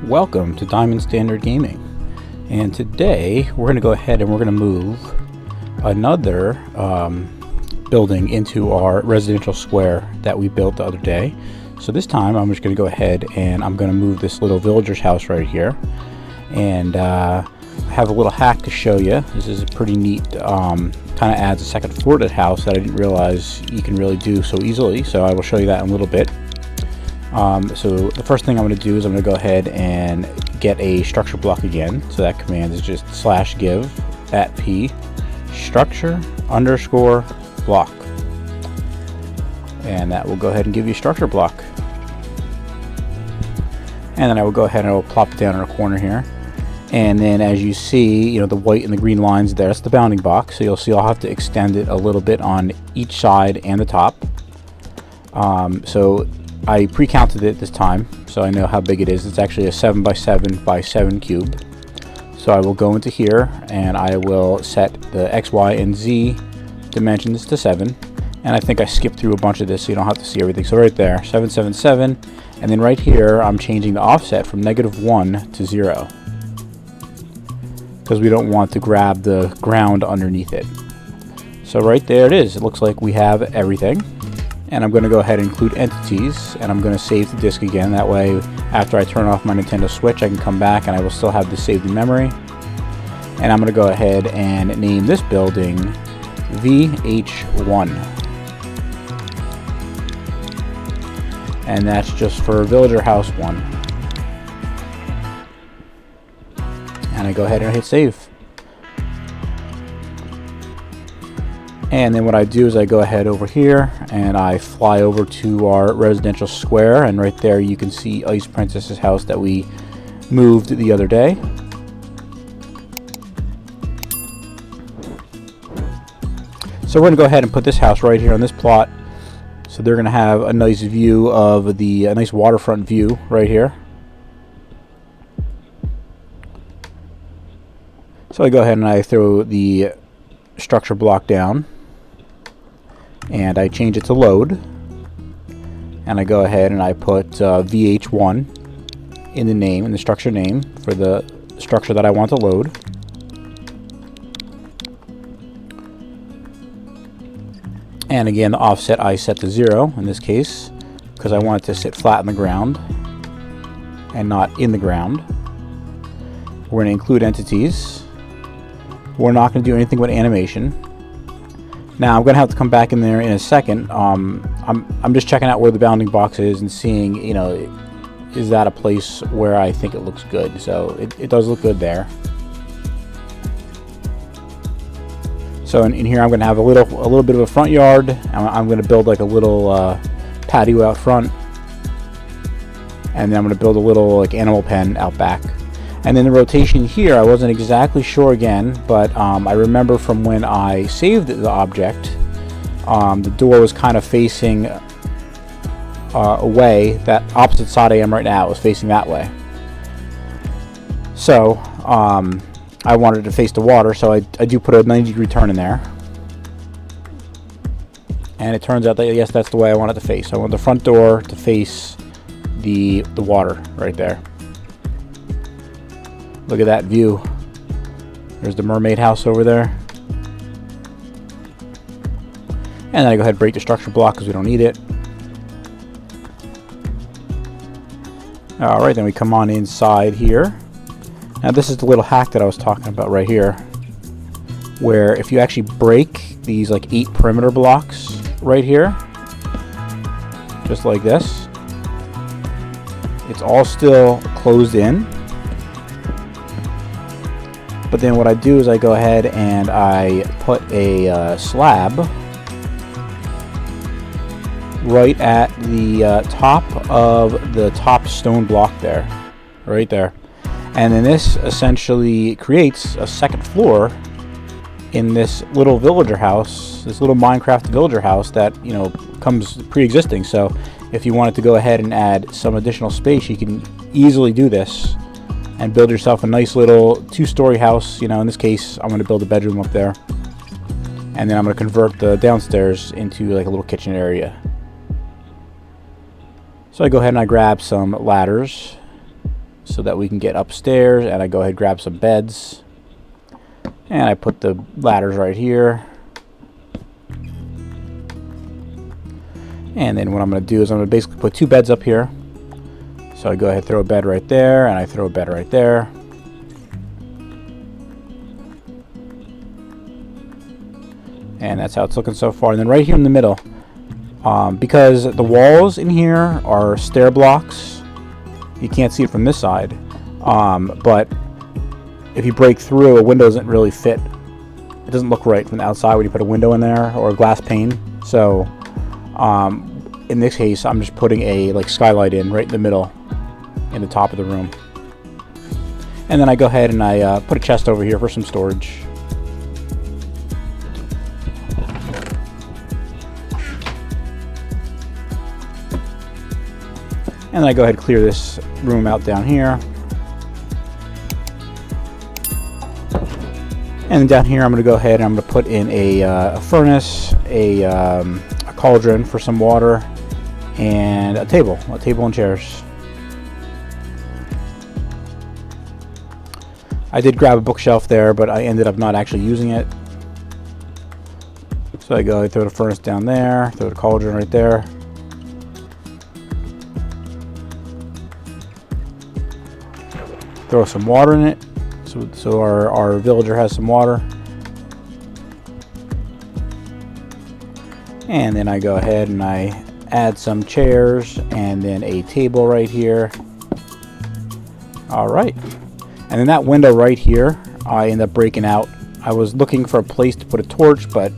Welcome to Diamond.Standard.Gaming, and today we're going to go ahead and we're going to move another building into our residential square that we built the other day. So this time I'm just going to go ahead and I'm going to move this little villager's house right here, and I have a little hack to show you. This is a pretty neat, kind of adds a second floor to the house that I didn't realize you can really do so easily, so I will show you that in a little bit. So the first thing I'm going to do is I'm going to go ahead and get a structure block again. So that command is just /give at p structure underscore block, and that will go ahead and give you a structure block. And then I will go ahead and I will plop it down in a corner here. And then as you see, the white and the green lines there, that's the bounding box. So you'll see I'll have to extend it a little bit on each side and the top. So I pre-counted it this time, so I know how big it is. It's actually a 7 by 7 by 7 cube. So I will go into here and I will set the X, Y, and Z dimensions to 7. And I think I skipped through a bunch of this so you don't have to see everything. So right there, 777. And then right here, I'm changing the offset from -1 to 0. Because we don't want to grab the ground underneath it. So right there it is. It looks like we have everything. And I'm going to go ahead and include entities, and I'm going to save the disk again. That way, after I turn off my Nintendo Switch, I can come back and I will still have this saved in memory. And I'm going to go ahead and name this building VH1. And that's just for Villager House 1. And I go ahead and hit save. And then what I do is I go ahead over here and I fly over to our residential square, and right there you can see Ice Princess's house that we moved the other day. So we're going to go ahead and put this house right here on this plot. So they're going to have a nice view of a nice waterfront view right here. So I go ahead and I throw the structure block down. And I change it to load, and I go ahead and I put VH1 in the name, in the structure name for the structure that I want to load. And again, the offset I set to 0 in this case because I want it to sit flat on the ground and not in the ground. We're going to include entities. We're not going to do anything with animation. Now I'm going to have to come back in there in a second. I'm just checking out where the bounding box is and seeing, is that a place where I think it looks good. So it does look good there. So in here I'm going to have a little bit of a front yard. I'm going to build like a little patio out front, and then I'm going to build a little like animal pen out back. And then the rotation here, I wasn't exactly sure again, but I remember from when I saved the object, the door was kind of facing away. That opposite side I am right now was facing that way. So I wanted to face the water, so I do put a 90-degree turn in there. And it turns out that, yes, that's the way I want it to face. I want the front door to face the water right there. Look at that view. There's the mermaid house over there. And then I go ahead and break the structure block because we don't need it. Alright, then we come on inside here. Now this is the little hack that I was talking about right here, where if you actually break these like 8 perimeter blocks right here, just like this, it's all still closed in. But then what I do is I go ahead and I put a slab right at the top of the top stone block there, right there. And then this essentially creates a second floor in this little villager house, this little Minecraft villager house that, comes pre-existing. So if you wanted to go ahead and add some additional space, you can easily do this and build yourself a nice little 2-story house. In this case, I'm going to build a bedroom up there. And then I'm going to convert the downstairs into like a little kitchen area. So I go ahead and I grab some ladders, so that we can get upstairs, and I go ahead and grab some beds, and I put the ladders right here. And then what I'm going to do is I'm going to basically put 2 beds up here. So I go ahead and throw a bed right there, and I throw a bed right there. And that's how it's looking so far. And then right here in the middle, because the walls in here are stair blocks, you can't see it from this side. But if you break through, a window doesn't really fit. It doesn't look right from the outside when you put a window in there or a glass pane. So in this case, I'm just putting a skylight in right in the middle, in the top of the room. And then I go ahead and I put a chest over here for some storage. And then I go ahead and clear this room out down here. And then down here I'm going to go ahead and I'm going to put in a furnace, a cauldron for some water, and a table and chairs. I did grab a bookshelf there, but I ended up not actually using it. So I go ahead and throw the furnace down there, throw the cauldron right there. Throw some water in it, so our villager has some water. And then I go ahead and I add some chairs and then a table right here. Alright. And then that window right here, I end up breaking out. I was looking for a place to put a torch, but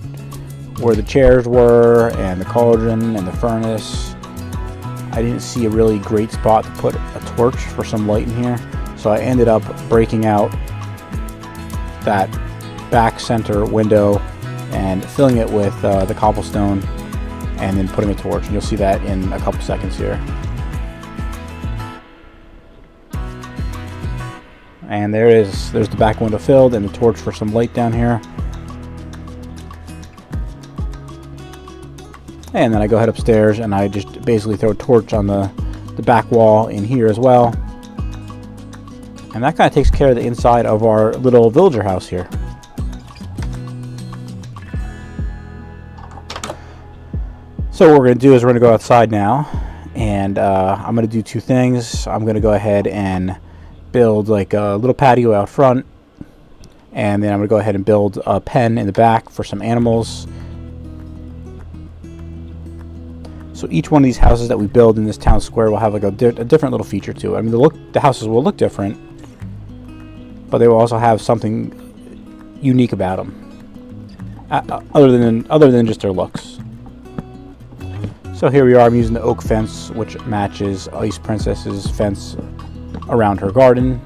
where the chairs were and the cauldron and the furnace, I didn't see a really great spot to put a torch for some light in here. So I ended up breaking out that back center window and filling it with the cobblestone and then putting a torch. And you'll see that in a couple seconds here. And there's the back window filled and the torch for some light down here. And then I go head upstairs and I just basically throw a torch on the back wall in here as well. And that kind of takes care of the inside of our little villager house here. So what we're going to do is we're going to go outside now. And I'm going to do 2 things. I'm going to go ahead and build like a little patio out front. And then I'm going to go ahead and build a pen in the back for some animals. So each one of these houses that we build in this town square will have like a different little feature to it. I mean, the houses will look different, but they will also have something unique about them, other than just their looks. So here we are. I'm using the oak fence, which matches Ice Princess's fence around her garden.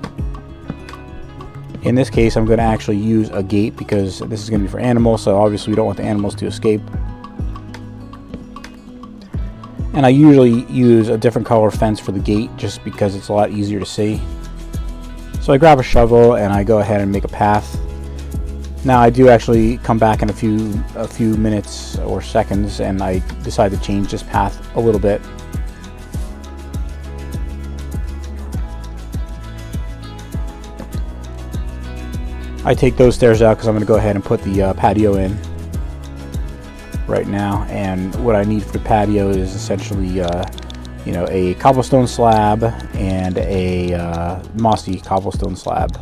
In this case, I'm going to actually use a gate because this is going to be for animals, so obviously we don't want the animals to escape. And I usually use a different color fence for the gate just because it's a lot easier to see. So I grab a shovel and I go ahead and make a path. Now I do actually come back in a few minutes or seconds and I decide to change this path a little bit. I take those stairs out because I'm going to go ahead and put the patio in right now, and what I need for the patio is essentially a cobblestone slab and a mossy cobblestone slab.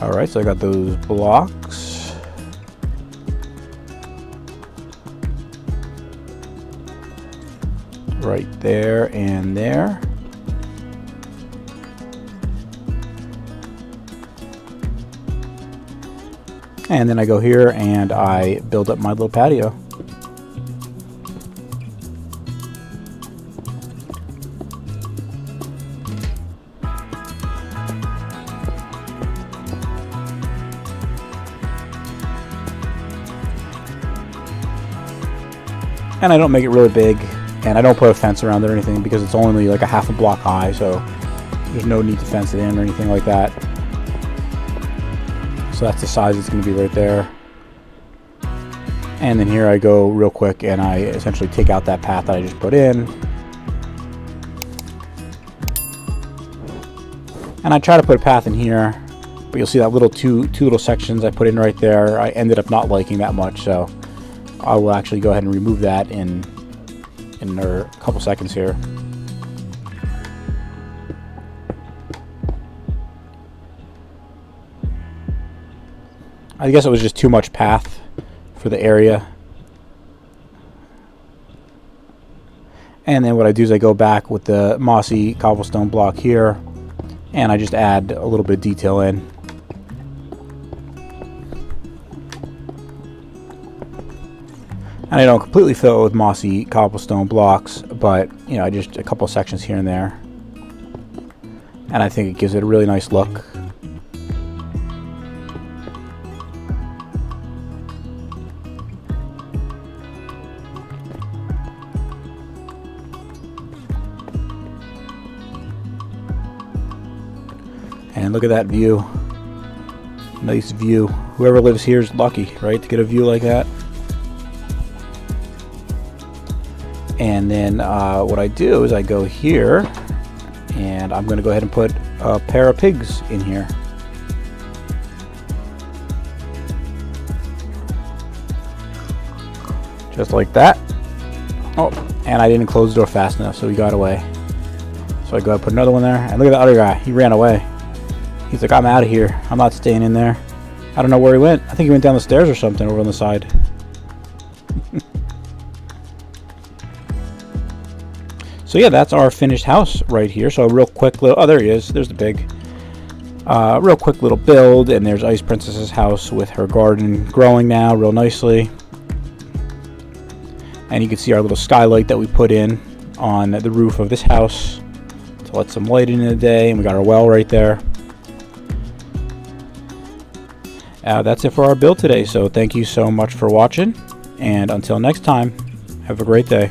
Alright, so I got those blocks. Right there and there. And then I go here and I build up my little patio. And I don't make it really big, and I don't put a fence around it or anything because it's only like a half a block high, so there's no need to fence it in or anything like that. So that's the size it's going to be right there. And then here I go real quick and I essentially take out that path that I just put in. And I try to put a path in here, but you'll see that little two little sections I put in right there, I ended up not liking that much, so I will actually go ahead and remove that in a couple seconds here. I guess it was just too much path for the area. And then what I do is I go back with the mossy cobblestone block here, and I just add a little bit of detail in. And I don't completely fill it with mossy cobblestone blocks, but you know, just a couple sections here and there. And I think it gives it a really nice look. And look at that view. Nice view. Whoever lives here is lucky, right, to get a view like that. And then what I do is I go here, and I'm going to go ahead and put a pair of pigs in here. Just like that. Oh, and I didn't close the door fast enough, so he got away. So I go ahead and put another one there. And look at the other guy. He ran away. He's like, I'm out of here. I'm not staying in there. I don't know where he went. I think he went down the stairs or something over on the side. So yeah, that's our finished house right here. So a real quick little, oh, there he is. There's the pig. Real quick little build, and there's Ice Princess's house with her garden growing now real nicely. And you can see our little skylight that we put in on the roof of this house to let some light in the day, and we got our well right there. That's it for our build today, so thank you so much for watching, and until next time, have a great day.